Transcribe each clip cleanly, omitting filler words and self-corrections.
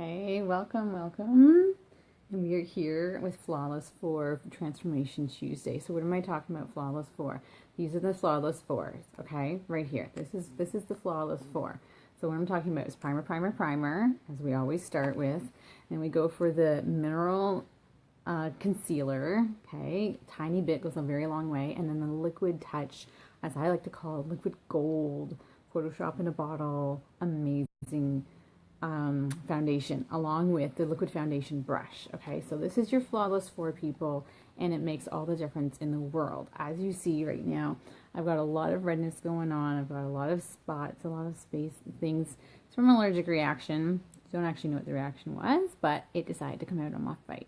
Okay, welcome, welcome. And we are here with Flawless 4 Transformation Tuesday. So what am I talking about Flawless 4? These are the Flawless 4s, okay? Right here. This is the Flawless 4. So what I'm talking about is primer, primer, primer, as we always start with. And we go for the mineral concealer, okay? Tiny bit goes a very long way. And then the liquid touch, as I like to call it, liquid gold, Photoshop in a bottle, amazing foundation, along with the liquid foundation brush. Okay, so this is your Flawless 4, people, and it makes all the difference in the world. As you see right now, I've got a lot of redness going on. I've got a lot of spots, a lot of space things. It's from an allergic reaction. Don't actually know what the reaction was, but it decided to come out on my face.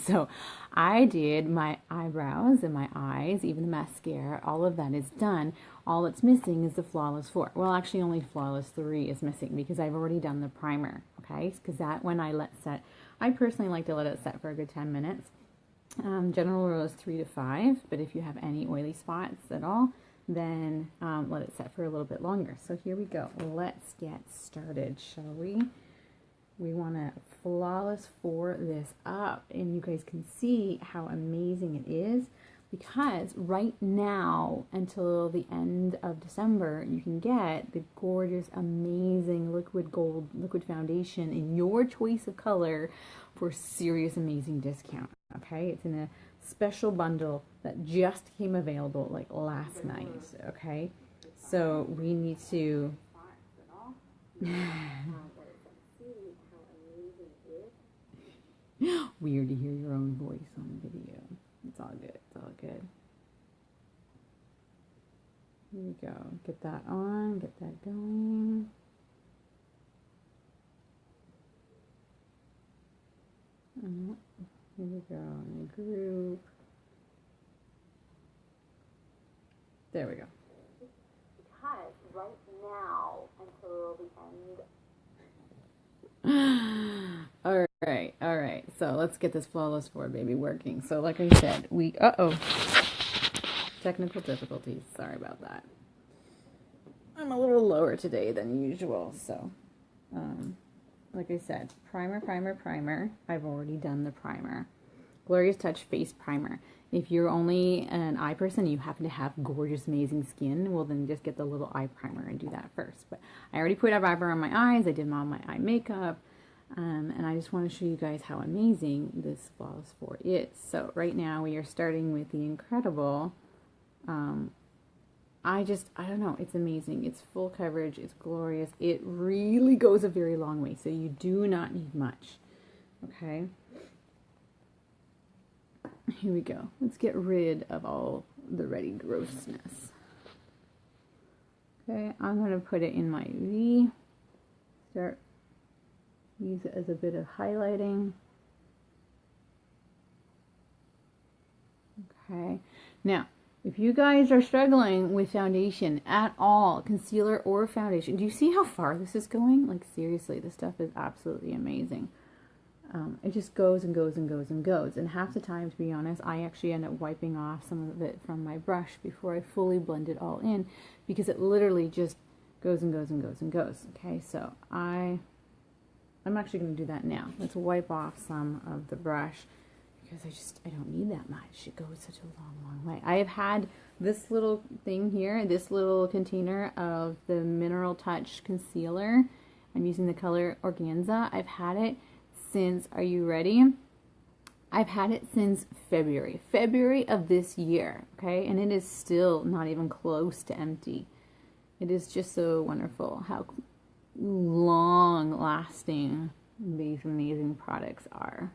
So I did my eyebrows and my eyes, even the mascara, all of that is done. All that's missing is the Flawless 4. Well, actually only Flawless 3 is missing because I've already done the primer, okay? Because that one I let set, I personally like to let it set for a good 10 minutes. General rule is 3 to 5, but if you have any oily spots at all, then let it set for a little bit longer. So here we go. Let's get started, shall we? We want to Flawless 4 this up, and you guys can see how amazing it is, because right now until the end of December you can get the gorgeous, amazing liquid gold liquid foundation in your choice of color for serious amazing discount. Okay, it's in a special bundle that just came available like last night. Okay, so we need to weird to hear your own voice on video. It's all good. It's all good. Here we go. Get that on. Get that going. Here we go. In a group. There we go. Because right now until the end. All right. So let's get this Flawless 4 baby working. So like I said, technical difficulties. Sorry about that. I'm a little lower today than usual. So, like I said, primer, primer, primer. I've already done the primer. Glorious Touch Face Primer. If you're only an eye person, you happen to have gorgeous, amazing skin, well then just get the little eye primer and do that first. But I already put eyeliner on my eyes. I did all my eye makeup. And I just want to show you guys how amazing this Flawless 4 is. So right now we are starting with the incredible, I don't know, it's amazing. It's full coverage, it's glorious. It really goes a very long way, so you do not need much. Okay. Here we go. Let's get rid of all the ready grossness. Okay, I'm going to put it in my V. Use it as a bit of highlighting. Okay. Now, if you guys are struggling with foundation at all, concealer or foundation, do you see how far this is going? Like, seriously, this stuff is absolutely amazing. It just goes and goes and goes and goes. And half the time, to be honest, I actually end up wiping off some of it from my brush before I fully blend it all in, because it literally just goes and goes and goes and goes. Okay, so I'm actually going to do that now. Let's wipe off some of the brush, because I don't need that much. It goes such a long, long way. I have had this little thing here, this little container of the Mineral Touch Concealer. I'm using the color Organza. I've had it since, are you ready? I've had it since February of this year, okay? And it is still not even close to empty. It is just so wonderful how long lasting these amazing products are.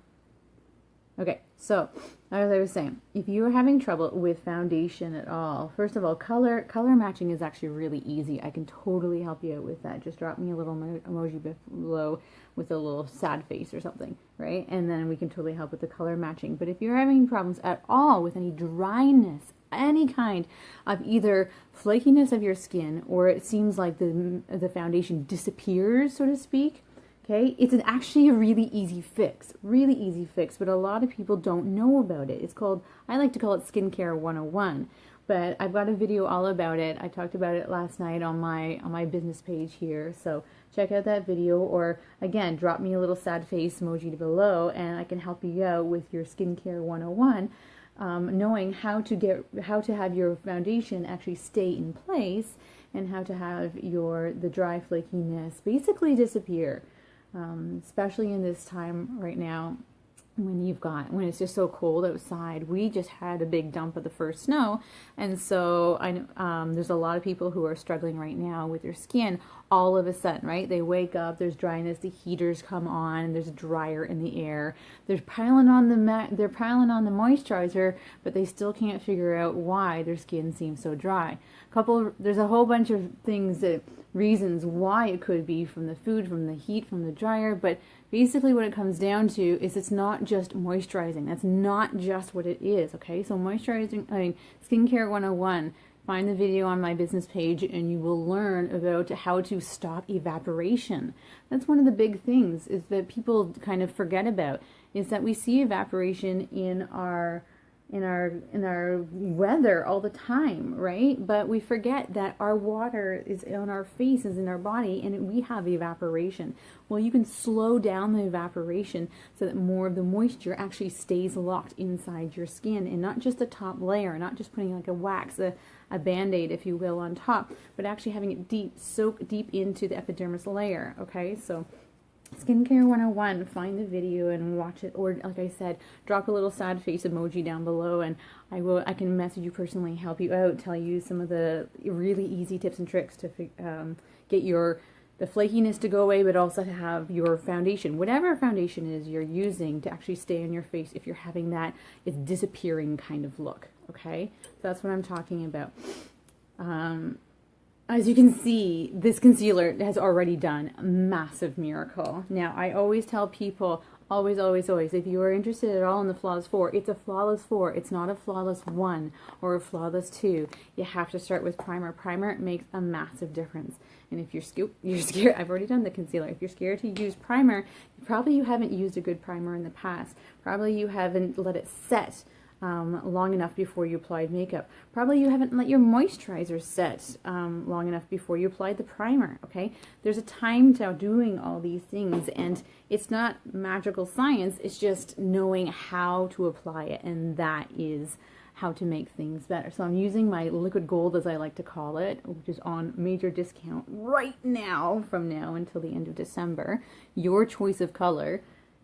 Okay, so as I was saying, if you are having trouble with foundation at all, first of all, color matching is actually really easy. I can totally help you out with that. Just drop me a little emoji below with a little sad face or something, right? And then we can totally help with the color matching. But if you're having problems at all with any dryness, any kind of either flakiness of your skin, or it seems like the foundation disappears, so to speak, okay, it's actually a really easy fix, but a lot of people don't know about it. It's called, I like to call it Skincare 101, but I've got a video all about it. I talked about it last night on my business page here, so check out that video, or again, drop me a little sad face emoji below and I can help you out with your skincare 101, knowing how to have your foundation actually stay in place and how to have the dry flakiness basically disappear, especially in this time right now when it's just so cold outside. We just had a big dump of the first snow, and so there's a lot of people who are struggling right now with their skin all of a sudden, right? They wake up, there's dryness, the heaters come on, and there's a dryer in the air. They're piling on the moisturizer, but they still can't figure out why their skin seems so dry. There's a whole bunch of reasons why it could be, from the food, from the heat, from the dryer, but basically what it comes down to is it's not just moisturizing. That's not just what it is, okay? So Skincare 101, find the video on my business page and you will learn about how to stop evaporation. That's one of the big things is that people kind of forget about, is that we see evaporation in our weather all the time, right? But we forget that our water is on our face, is in our body, and we have evaporation. Well, you can slow down the evaporation so that more of the moisture actually stays locked inside your skin, and not just the top layer, not just putting like a wax, a band-aid, if you will, on top, but actually having it soak deep into the epidermis layer, okay? So Skincare 101, find the video and watch it, or like I said, drop a little sad face emoji down below and I can message you personally, help you out, tell you some of the really easy tips and tricks to get the flakiness to go away, but also to have your foundation, whatever foundation is you're using, to actually stay on your face if you're having that it's disappearing kind of look, okay? So that's what I'm talking about. As you can see, this concealer has already done a massive miracle. Now, I always tell people, always, if you are interested at all in the Flawless 4, it's a Flawless 4. It's not a Flawless 1 or a Flawless 2. You have to start with primer. Primer makes a massive difference. And if you're scared, I've already done the concealer. If you're scared to use primer, probably you haven't used a good primer in the past. Probably you haven't let it set long enough before you applied makeup. Probably you haven't let your moisturizer set long enough before you applied the primer, okay? There's a time to doing all these things, and it's not magical science, it's just knowing how to apply it, and that is how to make things better. So I'm using my liquid gold, as I like to call it, which is on major discount right now, from now until the end of December. Your choice of color.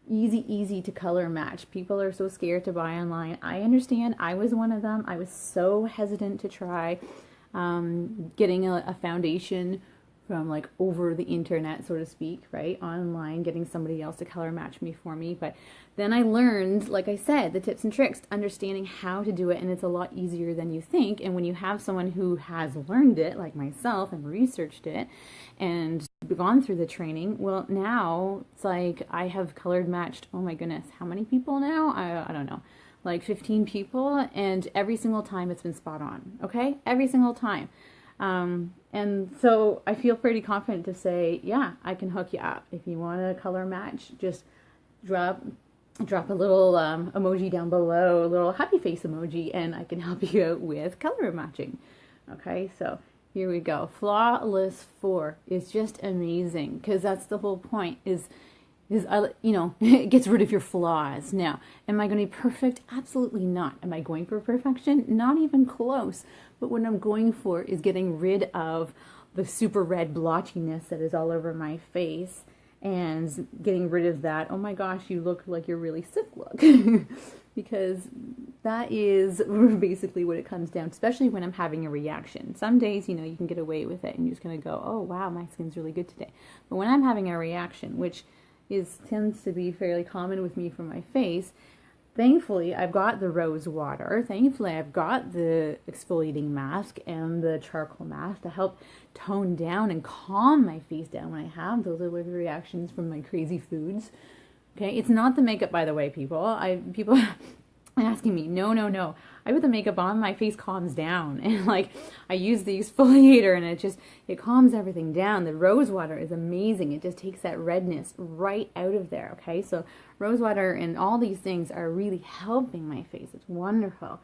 Easy to color match. People are so scared to buy online. I understand. I was one of them. I was so hesitant to try getting a foundation from like over the internet, so to speak, right? Online, getting somebody else to color match me for me. But then I learned, like I said, the tips and tricks, understanding how to do it, and it's a lot easier than you think. And when you have someone who has learned it, like myself, and researched it, and gone through the training, well, now it's like I have colored matched, oh my goodness, how many people now? I don't know, like 15 people, and every single time it's been spot on, okay? Every single time. And so I feel pretty confident to say, yeah, I can hook you up. If you want a color match, just drop a little emoji down below, a little happy face emoji, and I can help you out with color matching. Okay, so here we go. Flawless 4 is just amazing, because that's the whole point, is it gets rid of your flaws. Now, am I going to be perfect? Absolutely not. Am I going for perfection? Not even close. But what I'm going for is getting rid of the super red blotchiness that is all over my face, and getting rid of that, oh my gosh, you look like you're really sick look. Because that is basically what it comes down to, especially when I'm having a reaction. Some days, you can get away with it and you're just going to go, oh wow, my skin's really good today. But when I'm having a reaction, which tends to be fairly common with me for my face, thankfully I've got the rose water, thankfully I've got the exfoliating mask and the charcoal mask to help tone down and calm my face down when I have those allergic reactions from my crazy foods. Okay, it's not the makeup, by the way, people. People asking me, no. I put the makeup on, my face calms down, and like I use the exfoliator, and it calms everything down. The rose water is amazing. It just takes that redness right out of there. Okay, so rose water and all these things are really helping my face. It's wonderful.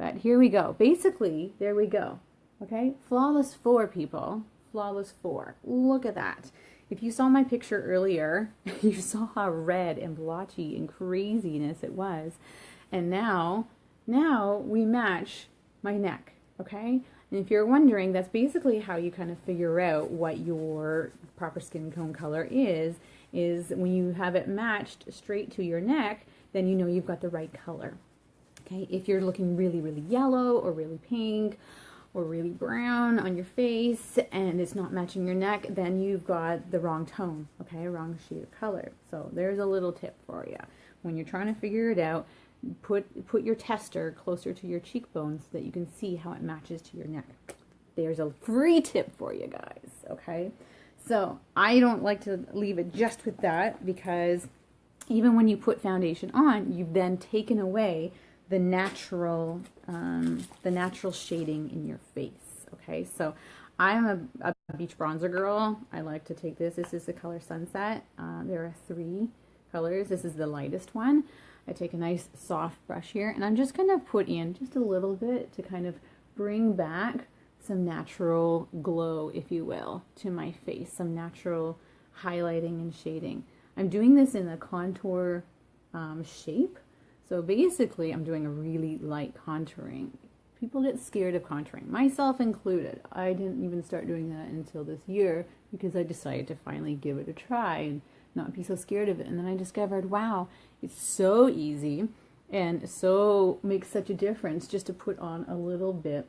But here we go. Basically, there we go. Okay, Flawless 4, people. Flawless 4. Look at that. If you saw my picture earlier, you saw how red and blotchy and craziness it was. And now we match my neck, okay? And if you're wondering, that's basically how you kind of figure out what your proper skin tone color is when you have it matched straight to your neck, then you know you've got the right color. Okay, if you're looking really, really yellow or really pink or really brown on your face and it's not matching your neck, then you've got the wrong tone, okay, wrong shade of color. So there's a little tip for you. When you're trying to figure it out, put your tester closer to your cheekbones so that you can see how it matches to your neck. There's a free tip for you guys, okay? So I don't like to leave it just with that, because even when you put foundation on, you've then taken away the natural shading in your face, okay? So I'm a beach bronzer girl. I like to take this. This is the color Sunset. There are 3 colors. This is the lightest one. I take a nice soft brush here, and I'm just going to put in just a little bit to kind of bring back some natural glow, if you will, to my face, some natural highlighting and shading. I'm doing this in a contour shape. So basically, I'm doing a really light contouring. People get scared of contouring, myself included. I didn't even start doing that until this year because I decided to finally give it a try and not be so scared of it. And then I discovered, wow, it's so easy and so makes such a difference just to put on a little bit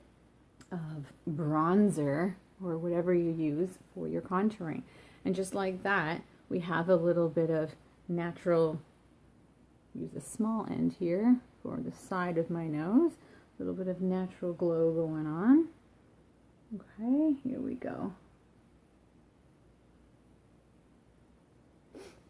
of bronzer or whatever you use for your contouring. And just like that, we have a little bit of natural, use a small end here for the side of my nose, a little bit of natural glow going on. Okay, here we go.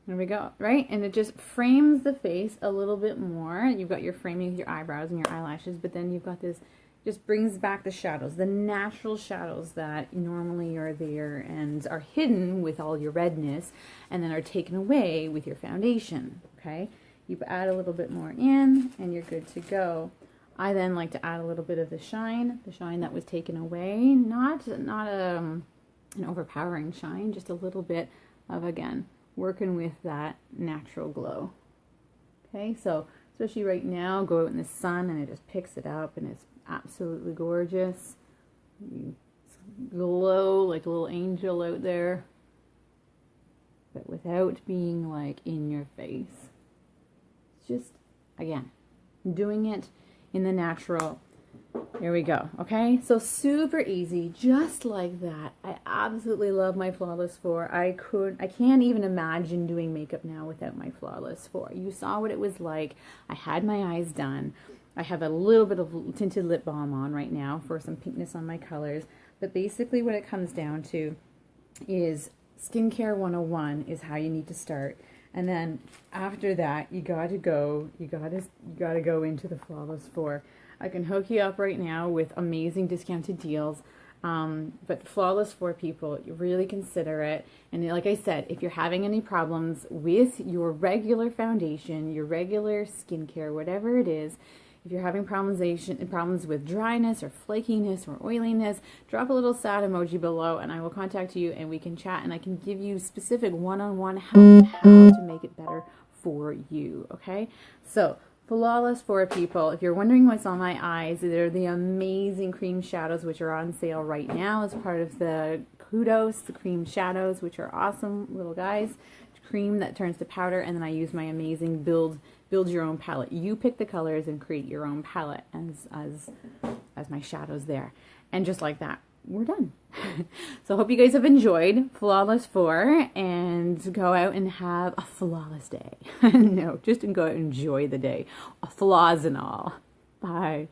There we go, right? And it just frames the face a little bit more. You've got your framing with your eyebrows and your eyelashes, but then you've got this, just brings back the shadows, the natural shadows that normally are there and are hidden with all your redness and then are taken away with your foundation, okay? You add a little bit more in and you're good to go. I then like to add a little bit of the shine that was taken away, not an overpowering shine, just a little bit of, again, working with that natural glow. Okay, so especially right now, go out in the sun and it just picks it up and it's absolutely gorgeous. You glow like a little angel out there, but without being like in your face. It's just, again, doing it in the natural. There we go. Okay, so super easy, just like that. I absolutely love my Flawless 4. I can't even imagine doing makeup now without my Flawless 4. You saw what it was like. I had my eyes done. I have a little bit of tinted lip balm on right now for some pinkness on my colors. But basically what it comes down to is skincare 101 is how you need to start. And then after that, you gotta go into the Flawless 4. I can hook you up right now with amazing discounted deals. But Flawless 4 people, you really consider it. And like I said, if you're having any problems with your regular foundation, your regular skincare, whatever it is, if you're having problems with dryness or flakiness or oiliness, drop a little sad emoji below and I will contact you and we can chat and I can give you specific one-on-one help how to make it better for you, okay? So, Flawless 4 people, if you're wondering what's on my eyes, they're the amazing cream shadows which are on sale right now as part of the Kudos, the cream shadows, which are awesome little guys. Cream that turns to powder, and then I use my amazing build your own palette. You pick the colors and create your own palette as my shadows there. And just like that, we're done. So I hope you guys have enjoyed Flawless 4 and go out and have a flawless day. No, just go out and enjoy the day. Flaws and all. Bye.